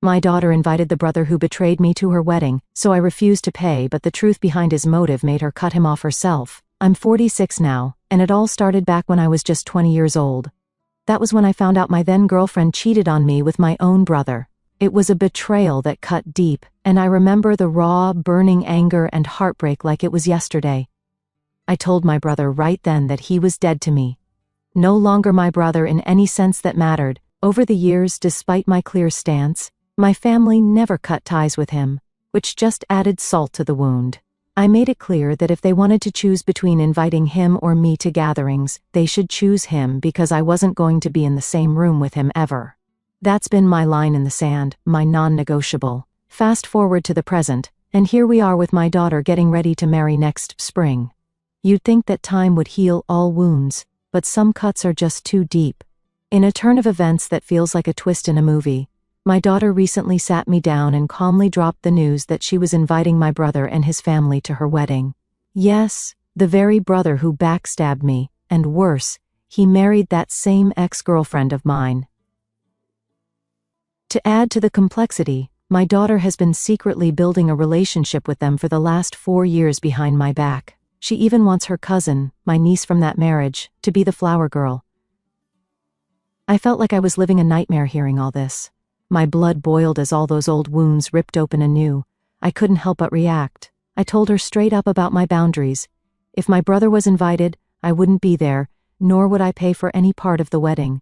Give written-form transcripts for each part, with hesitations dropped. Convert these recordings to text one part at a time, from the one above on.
My daughter invited the brother who betrayed me to her wedding, so I refused to pay, but the truth behind his motive made her cut him off herself. I'm 46 now, and it all started back when I was just 20 years old. That was when I found out my then-girlfriend cheated on me with my own brother. It was a betrayal that cut deep, and I remember the raw, burning anger and heartbreak like it was yesterday. I told my brother right then that he was dead to me. No longer my brother in any sense that mattered. Over the years, despite my clear stance, my family never cut ties with him, which just added salt to the wound. I made it clear that if they wanted to choose between inviting him or me to gatherings, they should choose him because I wasn't going to be in the same room with him ever. That's been my line in the sand, my non-negotiable. Fast forward to the present, and here we are with my daughter getting ready to marry next spring. You'd think that time would heal all wounds, but some cuts are just too deep. In a turn of events that feels like a twist in a movie, my daughter recently sat me down and calmly dropped the news that she was inviting my brother and his family to her wedding. Yes, the very brother who backstabbed me, and worse, he married that same ex-girlfriend of mine. To add to the complexity, my daughter has been secretly building a relationship with them for the last 4 years behind my back. She even wants her cousin, my niece from that marriage, to be the flower girl. I felt like I was living a nightmare hearing all this. My blood boiled as all those old wounds ripped open anew. I couldn't help but react. I told her straight up about my boundaries. If my brother was invited, I wouldn't be there, nor would I pay for any part of the wedding.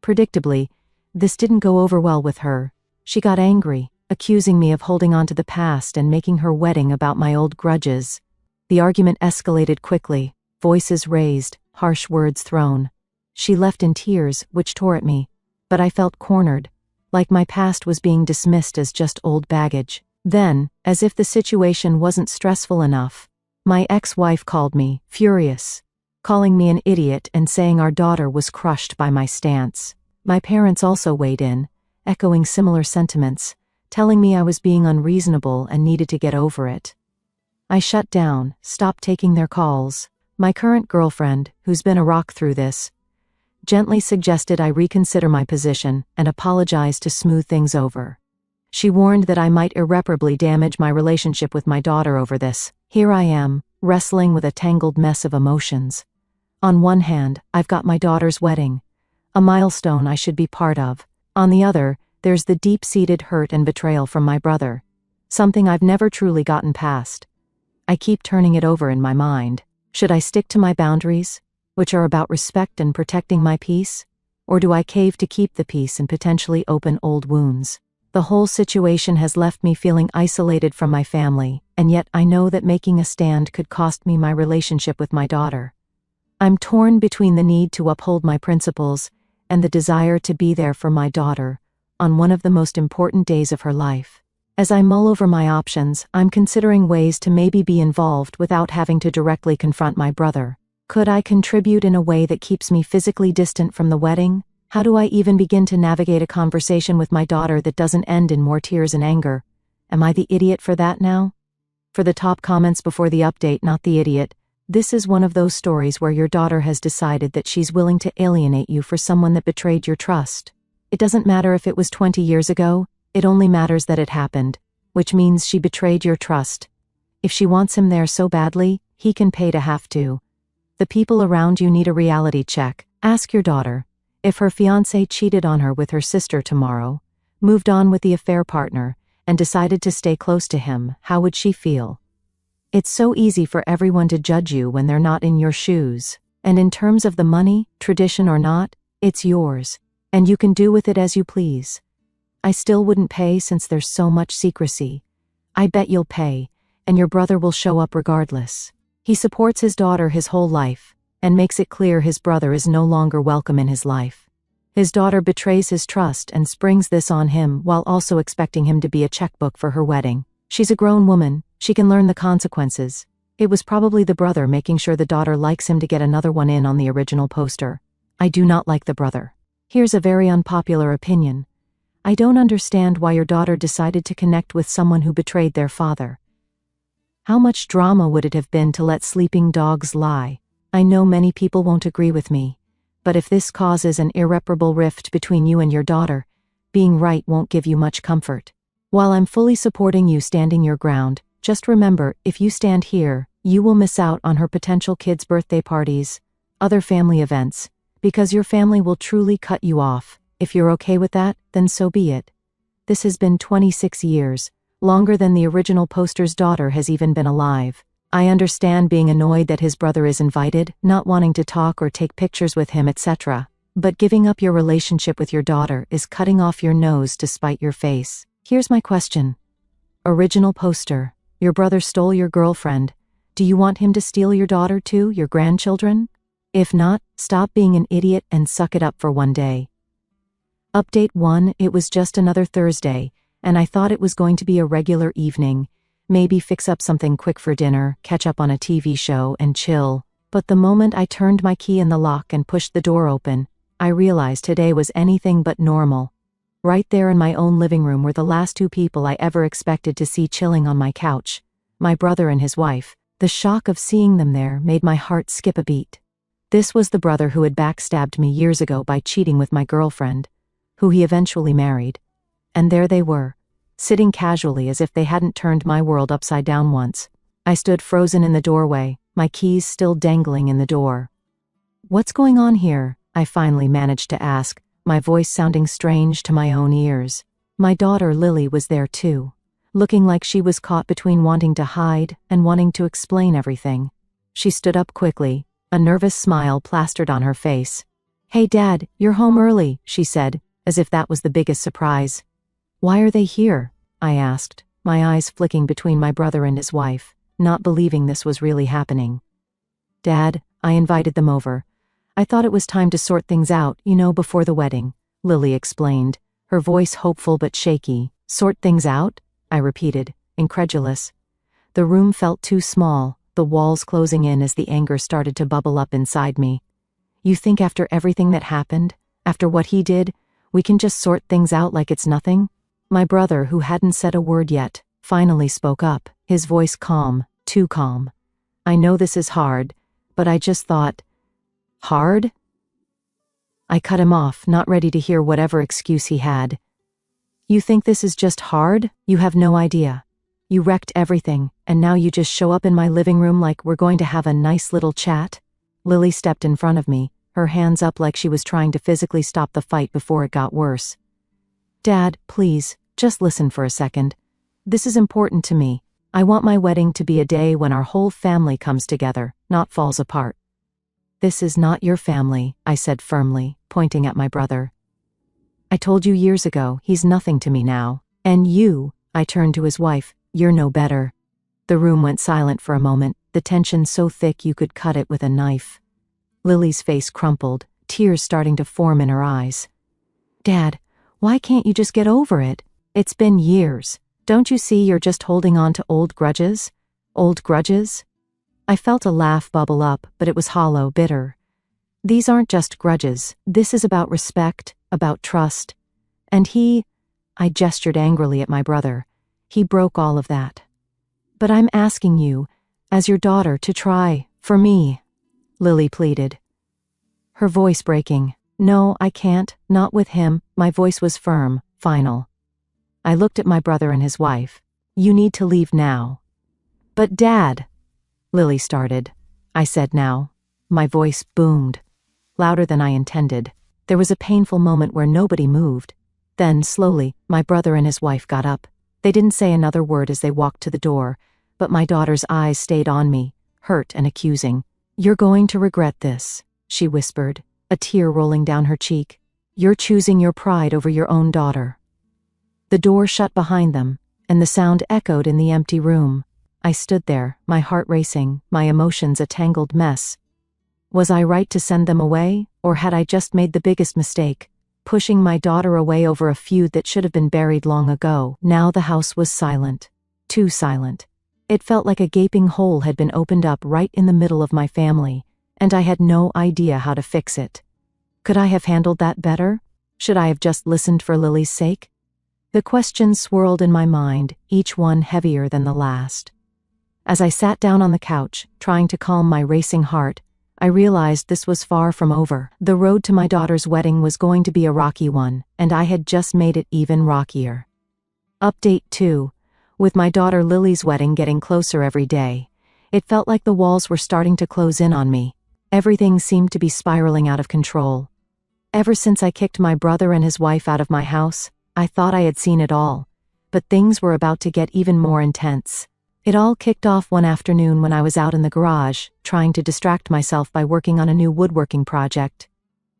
Predictably, this didn't go over well with her. She got angry, accusing me of holding on to the past and making her wedding about my old grudges. The argument escalated quickly, voices raised, harsh words thrown. She left in tears, which tore at me, but I felt cornered, like my past was being dismissed as just old baggage. Then, as if the situation wasn't stressful enough, my ex-wife called me, furious, calling me an idiot and saying our daughter was crushed by my stance. My parents also weighed in, echoing similar sentiments, telling me I was being unreasonable and needed to get over it. I shut down, stopped taking their calls. My current girlfriend, who's been a rock through this, gently suggested I reconsider my position and apologize to smooth things over. She warned that I might irreparably damage my relationship with my daughter over this. Here I am, wrestling with a tangled mess of emotions. On one hand, I've got my daughter's wedding, a milestone I should be part of. On the other, there's the deep-seated hurt and betrayal from my brother, something I've never truly gotten past. I keep turning it over in my mind. Should I stick to my boundaries, which are about respect and protecting my peace? Or do I cave to keep the peace and potentially open old wounds? The whole situation has left me feeling isolated from my family, and yet I know that making a stand could cost me my relationship with my daughter. I'm torn between the need to uphold my principles and the desire to be there for my daughter on one of the most important days of her life. As I mull over my options, I'm considering ways to maybe be involved without having to directly confront my brother. Could I contribute in a way that keeps me physically distant from the wedding? How do I even begin to navigate a conversation with my daughter that doesn't end in more tears and anger? Am I the idiot for that now? For the top comments before the update, not the idiot. This is one of those stories where your daughter has decided that she's willing to alienate you for someone that betrayed your trust. It doesn't matter if it was 20 years ago, it only matters that it happened, which means she betrayed your trust. If she wants him there so badly, he can pay to have to. The people around you need a reality check. Ask your daughter, if her fiancé cheated on her with her sister tomorrow, moved on with the affair partner, and decided to stay close to him, how would she feel? It's so easy for everyone to judge you when they're not in your shoes. And in terms of the money, tradition or not, it's yours, and you can do with it as you please. I still wouldn't pay since there's so much secrecy. I bet you'll pay, and your brother will show up regardless. He supports his daughter his whole life, and makes it clear his brother is no longer welcome in his life. His daughter betrays his trust and springs this on him while also expecting him to be a checkbook for her wedding. She's a grown woman, she can learn the consequences. It was probably the brother making sure the daughter likes him to get another one in on the original poster. I do not like the brother. Here's a very unpopular opinion. I don't understand why your daughter decided to connect with someone who betrayed their father. How much drama would it have been to let sleeping dogs lie? I know many people won't agree with me, but if this causes an irreparable rift between you and your daughter, being right won't give you much comfort. While I'm fully supporting you standing your ground, just remember, if you stand here, you will miss out on her potential kids' birthday parties, other family events, because your family will truly cut you off. If you're okay with that, then so be it. This has been 26 years, longer than the original poster's daughter has even been alive. I understand being annoyed that his brother is invited, not wanting to talk or take pictures with him, etc. But giving up your relationship with your daughter is cutting off your nose to spite your face. Here's my question. Original poster. Your brother stole your girlfriend. Do you want him to steal your daughter too, your grandchildren? If not, stop being an idiot and suck it up for one day. Update 1. It was just another Thursday, and I thought it was going to be a regular evening. Maybe fix up something quick for dinner, catch up on a TV show, and chill. But the moment I turned my key in the lock and pushed the door open, I realized today was anything but normal. Right there in my own living room were the last two people I ever expected to see chilling on my couch, my brother and his wife. The shock of seeing them there made my heart skip a beat. This was the brother who had backstabbed me years ago by cheating with my girlfriend, who he eventually married. And there they were, sitting casually as if they hadn't turned my world upside down once. I stood frozen in the doorway, my keys still dangling in the door. "What's going on here?" I finally managed to ask, my voice sounding strange to my own ears. My daughter Lily was there too, looking like she was caught between wanting to hide and wanting to explain everything. She stood up quickly, a nervous smile plastered on her face. "Hey Dad, you're home early," she said, as if that was the biggest surprise. "Why are they here?" I asked, my eyes flicking between my brother and his wife, not believing this was really happening. "Dad, I invited them over. I thought it was time to sort things out, before the wedding," Lily explained, her voice hopeful but shaky. "Sort things out?" I repeated, incredulous. The room felt too small, the walls closing in as the anger started to bubble up inside me. "You think after everything that happened, after what he did, we can just sort things out like it's nothing?" My brother, who hadn't said a word yet, finally spoke up, his voice calm, too calm. "I know this is hard, but I just thought..." "Hard?" I cut him off, not ready to hear whatever excuse he had. "You think this is just hard? You have no idea. You wrecked everything, and now you just show up in my living room like we're going to have a nice little chat?" Lily stepped in front of me, her hands up like she was trying to physically stop the fight before it got worse. "Dad, please, just listen for a second. This is important to me. I want my wedding to be a day when our whole family comes together, not falls apart." "This is not your family," I said firmly, pointing at my brother. "I told you years ago, he's nothing to me now. And you," I turned to his wife, "you're no better." The room went silent for a moment, the tension so thick you could cut it with a knife. Lily's face crumpled, tears starting to form in her eyes. "Dad, why can't you just get over it? It's been years. Don't you see you're just holding on to old grudges? Old grudges?" I felt a laugh bubble up, but it was hollow, bitter. "These aren't just grudges. This is about respect, about trust. And I gestured angrily at my brother. "He broke all of that. But I'm asking you, as your daughter, to try, for me," Lily pleaded, her voice breaking. "No, I can't, not with him." My voice was firm, final. I looked at my brother and his wife. "You need to leave now." "But Dad," Lily started. I said now. My voice boomed, louder than I intended. There was a painful moment where nobody moved. Then, slowly, my brother and his wife got up. They didn't say another word as they walked to the door, but my daughter's eyes stayed on me, hurt and accusing. "You're going to regret this," she whispered, a tear rolling down her cheek. "You're choosing your pride over your own daughter." The door shut behind them, and the sound echoed in the empty room. I stood there, my heart racing, my emotions a tangled mess. Was I right to send them away, or had I just made the biggest mistake, pushing my daughter away over a feud that should have been buried long ago? Now the house was silent. Too silent. It felt like a gaping hole had been opened up right in the middle of my family, and I had no idea how to fix it. Could I have handled that better? Should I have just listened for Lily's sake? The questions swirled in my mind, each one heavier than the last. As I sat down on the couch, trying to calm my racing heart, I realized this was far from over. The road to my daughter's wedding was going to be a rocky one, and I had just made it even rockier. Update 2. With my daughter Lily's wedding getting closer every day, it felt like the walls were starting to close in on me. Everything seemed to be spiraling out of control. Ever since I kicked my brother and his wife out of my house, I thought I had seen it all. But things were about to get even more intense. It all kicked off one afternoon when I was out in the garage, trying to distract myself by working on a new woodworking project.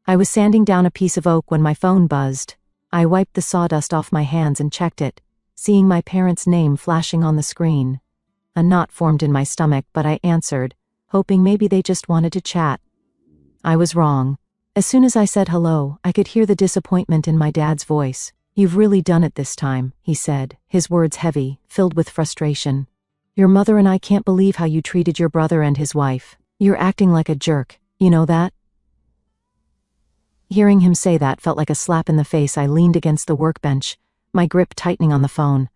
I was sanding down a piece of oak when my phone buzzed. I wiped the sawdust off my hands and checked it, seeing my parents' name flashing on the screen. A knot formed in my stomach, but I answered, hoping maybe they just wanted to chat. I was wrong. As soon as I said hello, I could hear the disappointment in my dad's voice. "You've really done it this time," he said, his words heavy, filled with frustration. "Your mother and I can't believe how you treated your brother and his wife. You're acting like a jerk, you know that?" Hearing him say that felt like a slap in the face. I leaned against the workbench, my grip tightening on the phone.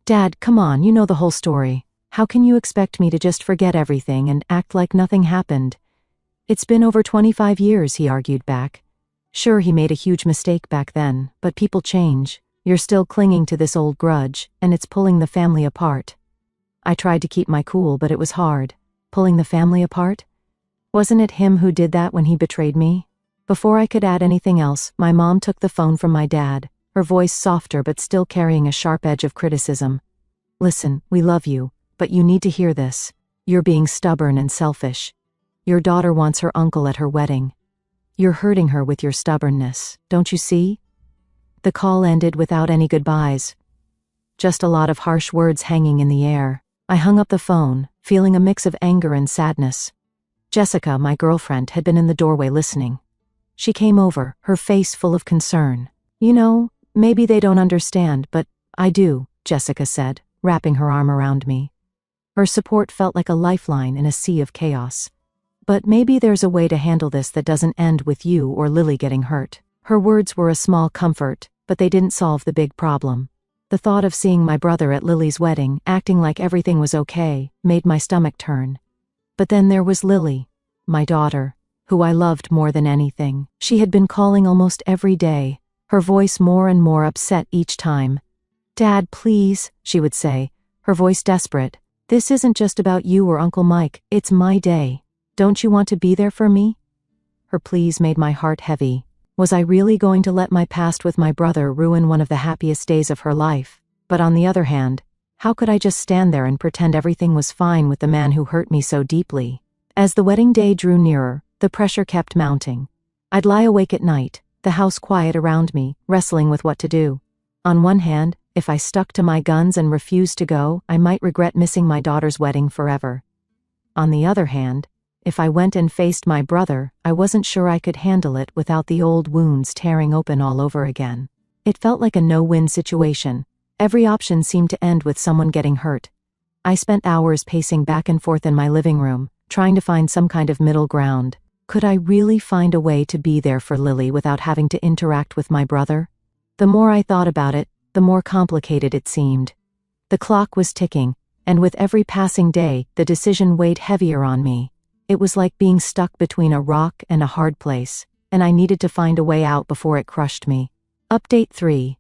"Dad, come on, you know the whole story. How can you expect me to just forget everything and act like nothing happened?" "It's been over 25 years, he argued back. "Sure, he made a huge mistake back then, but people change. You're still clinging to this old grudge, and it's pulling the family apart." I tried to keep my cool, but it was hard. Pulling the family apart? Wasn't it him who did that when he betrayed me? Before I could add anything else, my mom took the phone from my dad, her voice softer but still carrying a sharp edge of criticism. "Listen, we love you, but you need to hear this. You're being stubborn and selfish. Your daughter wants her uncle at her wedding. You're hurting her with your stubbornness, don't you see?" The call ended without any goodbyes. Just a lot of harsh words hanging in the air. I hung up the phone, feeling a mix of anger and sadness. Jessica, my girlfriend, had been in the doorway listening. She came over, her face full of concern. "You know, maybe they don't understand, but I do," Jessica said, wrapping her arm around me. Her support felt like a lifeline in a sea of chaos. "But maybe there's a way to handle this that doesn't end with you or Lily getting hurt." Her words were a small comfort, but they didn't solve the big problem. The thought of seeing my brother at Lily's wedding, acting like everything was okay, made my stomach turn. But then there was Lily, my daughter, who I loved more than anything. She had been calling almost every day, her voice more and more upset each time. "Dad, please," she would say, her voice desperate. "This isn't just about you or Uncle Mike, it's my day. Don't you want to be there for me?" Her pleas made my heart heavy. Was I really going to let my past with my brother ruin one of the happiest days of her life? But on the other hand, how could I just stand there and pretend everything was fine with the man who hurt me so deeply? As the wedding day drew nearer, the pressure kept mounting. I'd lie awake at night, the house quiet around me, wrestling with what to do. On one hand, if I stuck to my guns and refused to go, I might regret missing my daughter's wedding forever. On the other hand, if I went and faced my brother, I wasn't sure I could handle it without the old wounds tearing open all over again. It felt like a no-win situation. Every option seemed to end with someone getting hurt. I spent hours pacing back and forth in my living room, trying to find some kind of middle ground. Could I really find a way to be there for Lily without having to interact with my brother? The more I thought about it, the more complicated it seemed. The clock was ticking, and with every passing day, the decision weighed heavier on me. It was like being stuck between a rock and a hard place, and I needed to find a way out before it crushed me. Update 3.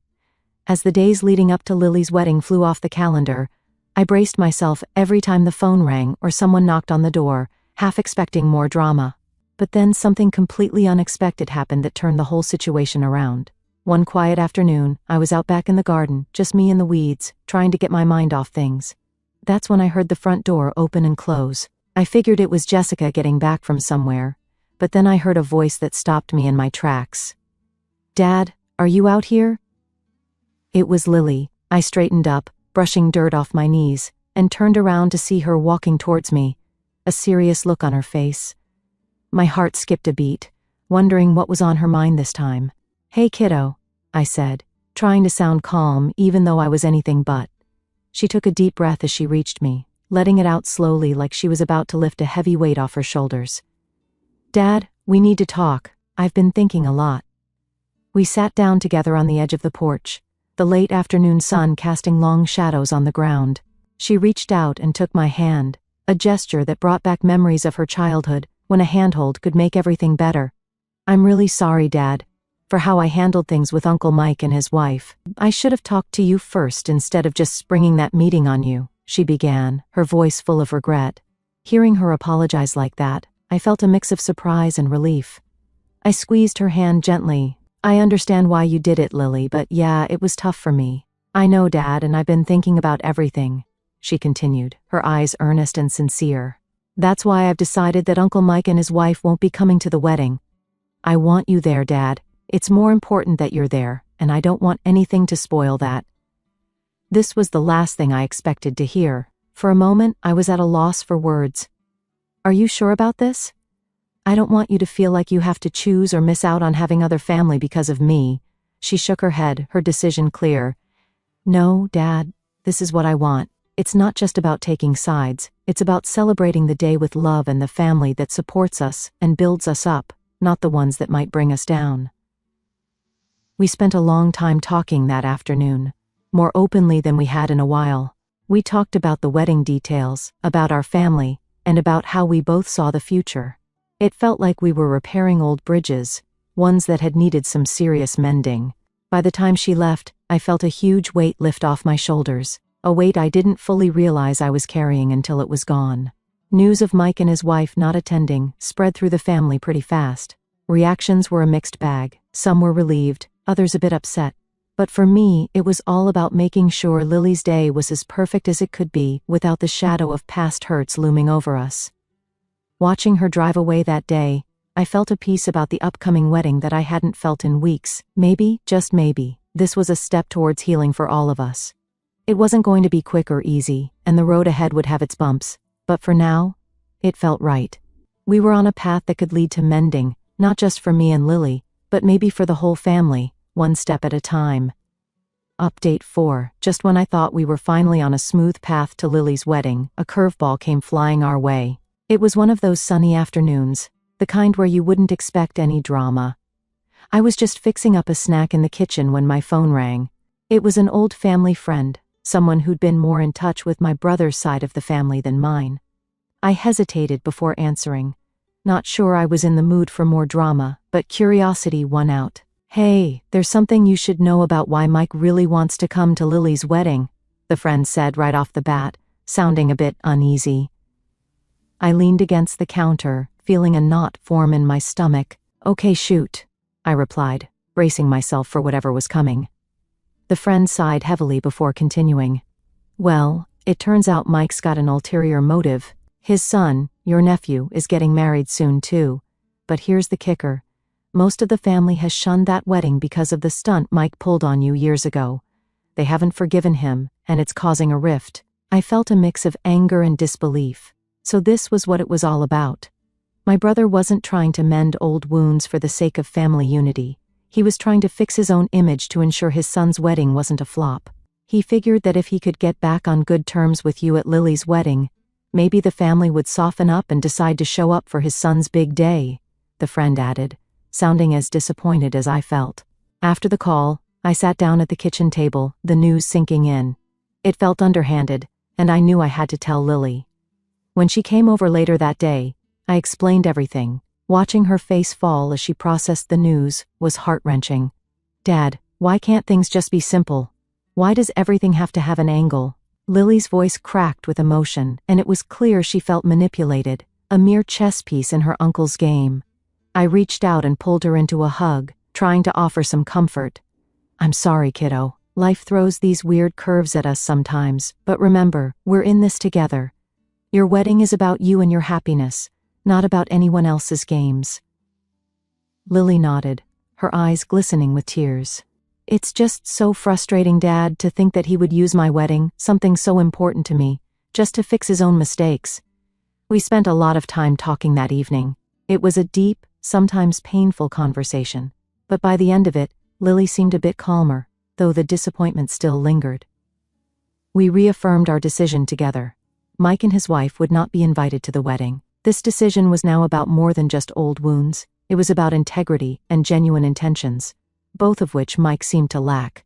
As the days leading up to Lily's wedding flew off the calendar, I braced myself every time the phone rang or someone knocked on the door, half expecting more drama. But then something completely unexpected happened that turned the whole situation around. One quiet afternoon, I was out back in the garden, just me in the weeds, trying to get my mind off things. That's when I heard the front door open and close. I figured it was Jessica getting back from somewhere, but then I heard a voice that stopped me in my tracks. "Dad, are you out here?" It was Lily. I straightened up, brushing dirt off my knees, and turned around to see her walking towards me, a serious look on her face. My heart skipped a beat, wondering what was on her mind this time. "Hey kiddo," I said, trying to sound calm even though I was anything but. She took a deep breath as she reached me, letting it out slowly like she was about to lift a heavy weight off her shoulders. "Dad, we need to talk. I've been thinking a lot." We sat down together on the edge of the porch, the late afternoon sun casting long shadows on the ground. She reached out and took my hand, a gesture that brought back memories of her childhood, when a handhold could make everything better. I'm really sorry, Dad, for how I handled things with Uncle Mike and his wife. I should have talked to you first instead of just springing that meeting on you, she began, her voice full of regret. Hearing her apologize like that, I felt a mix of surprise and relief. I squeezed her hand gently. I understand why you did it, Lily, but yeah, it was tough for me. I know, Dad, and I've been thinking about everything, she continued, her eyes earnest and sincere. That's why I've decided that Uncle Mike and his wife won't be coming to the wedding. I want you there, Dad. It's more important that you're there, and I don't want anything to spoil that. This was the last thing I expected to hear. For a moment, I was at a loss for words. Are you sure about this? I don't want you to feel like you have to choose or miss out on having other family because of me. She shook her head, her decision clear. No, Dad, this is what I want. It's not just about taking sides. It's about celebrating the day with love and the family that supports us and builds us up, not the ones that might bring us down. We spent a long time talking that afternoon, more openly than we had in a while. We talked about the wedding details, about our family, and about how we both saw the future. It felt like we were repairing old bridges, ones that had needed some serious mending. By the time she left, I felt a huge weight lift off my shoulders, a weight I didn't fully realize I was carrying until it was gone. News of Mike and his wife not attending spread through the family pretty fast. Reactions were a mixed bag. Some were relieved, others a bit upset. But for me, it was all about making sure Lily's day was as perfect as it could be without the shadow of past hurts looming over us. Watching her drive away that day, I felt a peace about the upcoming wedding that I hadn't felt in weeks. Maybe, just maybe, this was a step towards healing for all of us. It wasn't going to be quick or easy, and the road ahead would have its bumps, but for now, it felt right. We were on a path that could lead to mending, not just for me and Lily, but maybe for the whole family, one step at a time. Update 4. Just when I thought we were finally on a smooth path to Lily's wedding, a curveball came flying our way. It was one of those sunny afternoons, the kind where you wouldn't expect any drama. I was just fixing up a snack in the kitchen when my phone rang. It was an old family friend, someone who'd been more in touch with my brother's side of the family than mine. I hesitated before answering, not sure I was in the mood for more drama, but curiosity won out. Hey, there's something you should know about why Mike really wants to come to Lily's wedding, the friend said right off the bat, sounding a bit uneasy. I leaned against the counter, feeling a knot form in my stomach. Okay, shoot, I replied, bracing myself for whatever was coming. The friend sighed heavily before continuing. Well, it turns out Mike's got an ulterior motive. His son, your nephew, is getting married soon too. But here's the kicker. Most of the family has shunned that wedding because of the stunt Mike pulled on you years ago. They haven't forgiven him, and it's causing a rift. I felt a mix of anger and disbelief. So this was what it was all about. My brother wasn't trying to mend old wounds for the sake of family unity. He was trying to fix his own image to ensure his son's wedding wasn't a flop. He figured that if he could get back on good terms with you at Lily's wedding, maybe the family would soften up and decide to show up for his son's big day, the friend added, sounding as disappointed as I felt. After the call, I sat down at the kitchen table, the news sinking in. It felt underhanded, and I knew I had to tell Lily. When she came over later that day, I explained everything. Watching her face fall as she processed the news was heart-wrenching. Dad, why can't things just be simple? Why does everything have to have an angle? Lily's voice cracked with emotion, and it was clear she felt manipulated, a mere chess piece in her uncle's game. I reached out and pulled her into a hug, trying to offer some comfort. I'm sorry, kiddo. Life throws these weird curves at us sometimes, but remember, we're in this together. Your wedding is about you and your happiness, not about anyone else's games. Lily nodded, her eyes glistening with tears. It's just so frustrating, Dad, to think that he would use my wedding, something so important to me, just to fix his own mistakes. We spent a lot of time talking that evening. It was a deep, sometimes painful conversation, but by the end of it, Lily seemed a bit calmer, though the disappointment still lingered. We reaffirmed our decision together. Mike and his wife would not be invited to the wedding. This decision was now about more than just old wounds. It was about integrity and genuine intentions, both of which Mike seemed to lack.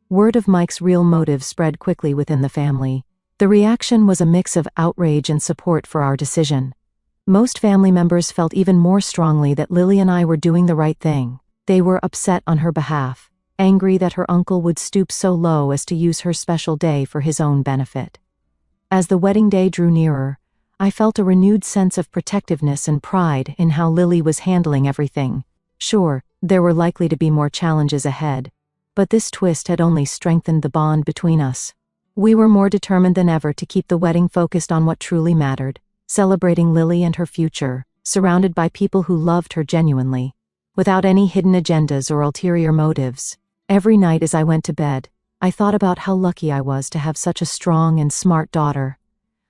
Word of Mike's real motive spread quickly within the family. The reaction was a mix of outrage and support for our decision. Most family members felt even more strongly that Lily and I were doing the right thing. They were upset on her behalf, angry that her uncle would stoop so low as to use her special day for his own benefit. As the wedding day drew nearer, I felt a renewed sense of protectiveness and pride in how Lily was handling everything. Sure, there were likely to be more challenges ahead, but this twist had only strengthened the bond between us. We were more determined than ever to keep the wedding focused on what truly mattered, celebrating Lily and her future, surrounded by people who loved her genuinely, without any hidden agendas or ulterior motives. Every night as I went to bed, I thought about how lucky I was to have such a strong and smart daughter.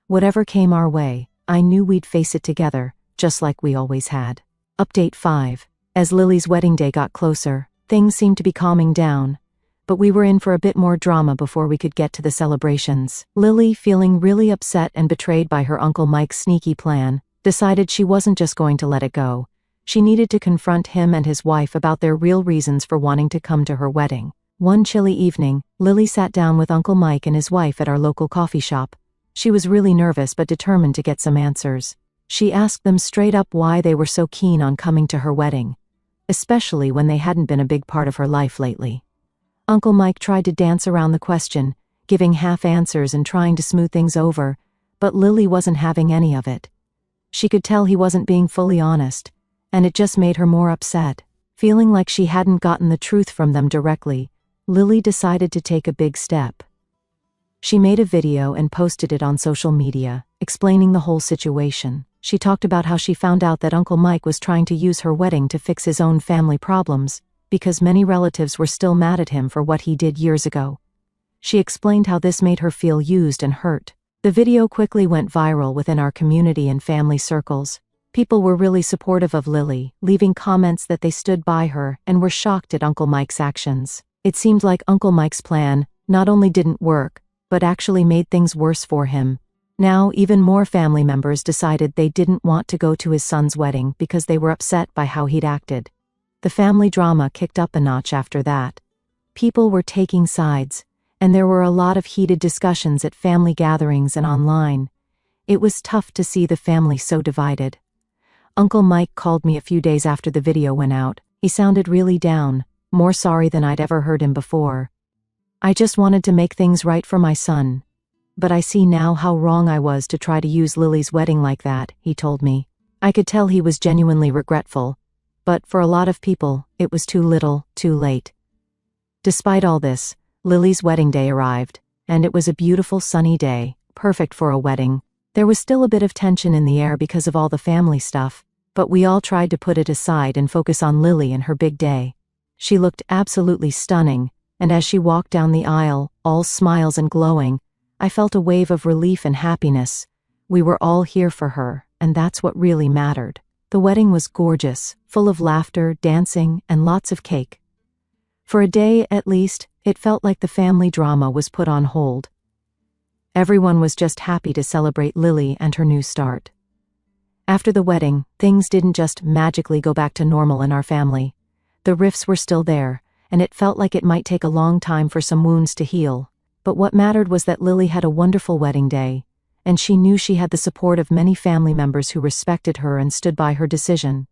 Whatever came our way, I knew we'd face it together, just like we always had. Update 5. As Lily's wedding day got closer, things seemed to be calming down, but we were in for a bit more drama before we could get to the celebrations. Lily, feeling really upset and betrayed by her Uncle Mike's sneaky plan, decided she wasn't just going to let it go. She needed to confront him and his wife about their real reasons for wanting to come to her wedding. One chilly evening, Lily sat down with Uncle Mike and his wife at our local coffee shop. She was really nervous but determined to get some answers. She asked them straight up why they were so keen on coming to her wedding, especially when they hadn't been a big part of her life lately. Uncle Mike tried to dance around the question, giving half answers and trying to smooth things over, but Lily wasn't having any of it. She could tell he wasn't being fully honest, and it just made her more upset. Feeling like she hadn't gotten the truth from them directly, Lily decided to take a big step. She made a video and posted it on social media, explaining the whole situation. She talked about how she found out that Uncle Mike was trying to use her wedding to fix his own family problems, because many relatives were still mad at him for what he did years ago. She explained how this made her feel used and hurt. The video quickly went viral within our community and family circles. People were really supportive of Lily, leaving comments that they stood by her and were shocked at Uncle Mike's actions. It seemed like Uncle Mike's plan not only didn't work, but actually made things worse for him. Now, even more family members decided they didn't want to go to his son's wedding because they were upset by how he'd acted. The family drama kicked up a notch after that. People were taking sides, and there were a lot of heated discussions at family gatherings and online. It was tough to see the family so divided. Uncle Mike called me a few days after the video went out. He sounded really down, more sorry than I'd ever heard him before. "I just wanted to make things right for my son. But I see now how wrong I was to try to use Lily's wedding like that," he told me. I could tell he was genuinely regretful, but for a lot of people, it was too little, too late. Despite all this, Lily's wedding day arrived, and it was a beautiful sunny day, perfect for a wedding. There was still a bit of tension in the air because of all the family stuff, but we all tried to put it aside and focus on Lily and her big day. She looked absolutely stunning, and as she walked down the aisle, all smiles and glowing, I felt a wave of relief and happiness. We were all here for her, and that's what really mattered. The wedding was gorgeous, full of laughter, dancing, and lots of cake. For a day, at least, it felt like the family drama was put on hold. Everyone was just happy to celebrate Lily and her new start. After the wedding, things didn't just magically go back to normal in our family. The rifts were still there, and it felt like it might take a long time for some wounds to heal. But what mattered was that Lily had a wonderful wedding day, and she knew she had the support of many family members who respected her and stood by her decision.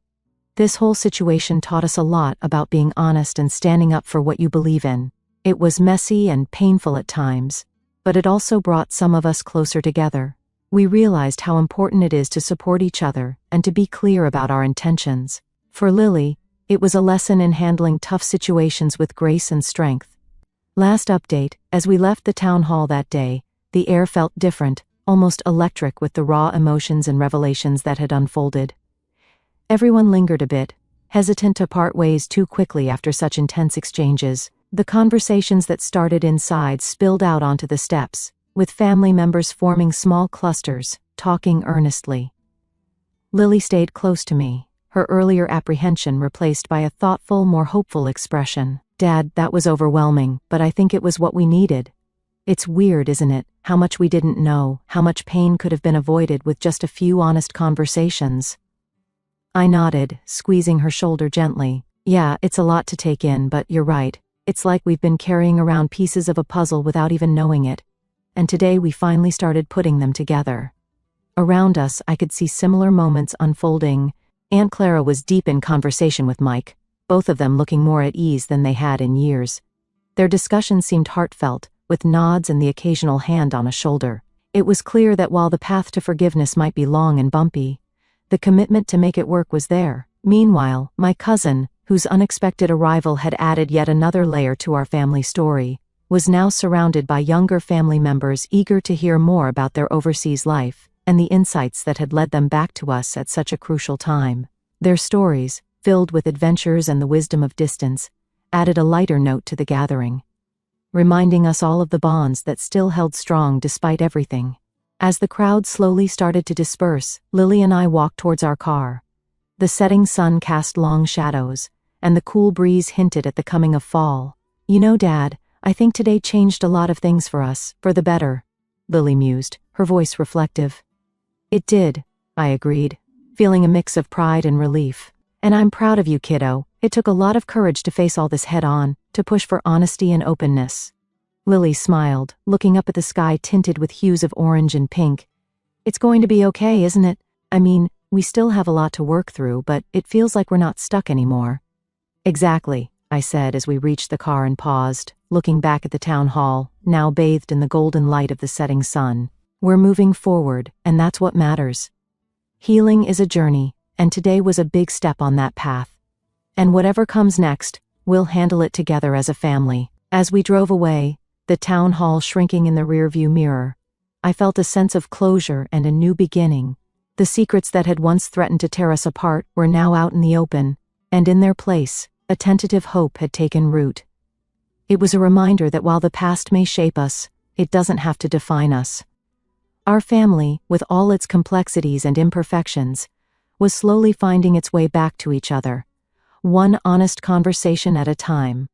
This whole situation taught us a lot about being honest and standing up for what you believe in. It was messy and painful at times, but it also brought some of us closer together. We realized how important it is to support each other and to be clear about our intentions. For Lily, it was a lesson in handling tough situations with grace and strength. Last update, as we left the town hall that day, the air felt different, almost electric with the raw emotions and revelations that had unfolded. Everyone lingered a bit, hesitant to part ways too quickly after such intense exchanges. The conversations that started inside spilled out onto the steps, with family members forming small clusters, talking earnestly. Lily stayed close to me, her earlier apprehension replaced by a thoughtful, more hopeful expression. "Dad, that was overwhelming, but I think it was what we needed. It's weird, isn't it, how much we didn't know, how much pain could have been avoided with just a few honest conversations." I nodded, squeezing her shoulder gently. "Yeah, it's a lot to take in, but you're right. It's like we've been carrying around pieces of a puzzle without even knowing it. And today we finally started putting them together." Around us, I could see similar moments unfolding. Aunt Clara was deep in conversation with Mike, both of them looking more at ease than they had in years. Their discussion seemed heartfelt, with nods and the occasional hand on a shoulder. It was clear that while the path to forgiveness might be long and bumpy, the commitment to make it work was there. Meanwhile, my cousin, whose unexpected arrival had added yet another layer to our family story, was now surrounded by younger family members eager to hear more about their overseas life and the insights that had led them back to us at such a crucial time. Their stories, filled with adventures and the wisdom of distance, added a lighter note to the gathering, reminding us all of the bonds that still held strong despite everything. As the crowd slowly started to disperse, Lily and I walked towards our car. The setting sun cast long shadows, and the cool breeze hinted at the coming of fall. "You know, Dad, I think today changed a lot of things for us, for the better," Lily mused, her voice reflective. "It did," I agreed, feeling a mix of pride and relief. "And I'm proud of you, kiddo. It took a lot of courage to face all this head-on, to push for honesty and openness." Lily smiled, looking up at the sky tinted with hues of orange and pink. "It's going to be okay, isn't it? I mean, we still have a lot to work through, but it feels like we're not stuck anymore." "Exactly," I said as we reached the car and paused, looking back at the town hall, now bathed in the golden light of the setting sun. "We're moving forward, and that's what matters. Healing is a journey, and today was a big step on that path. And whatever comes next, we'll handle it together as a family." As we drove away, the town hall shrinking in the rearview mirror, I felt a sense of closure and a new beginning. The secrets that had once threatened to tear us apart were now out in the open, and in their place, a tentative hope had taken root. It was a reminder that while the past may shape us, it doesn't have to define us. Our family, with all its complexities and imperfections, was slowly finding its way back to each other, one honest conversation at a time.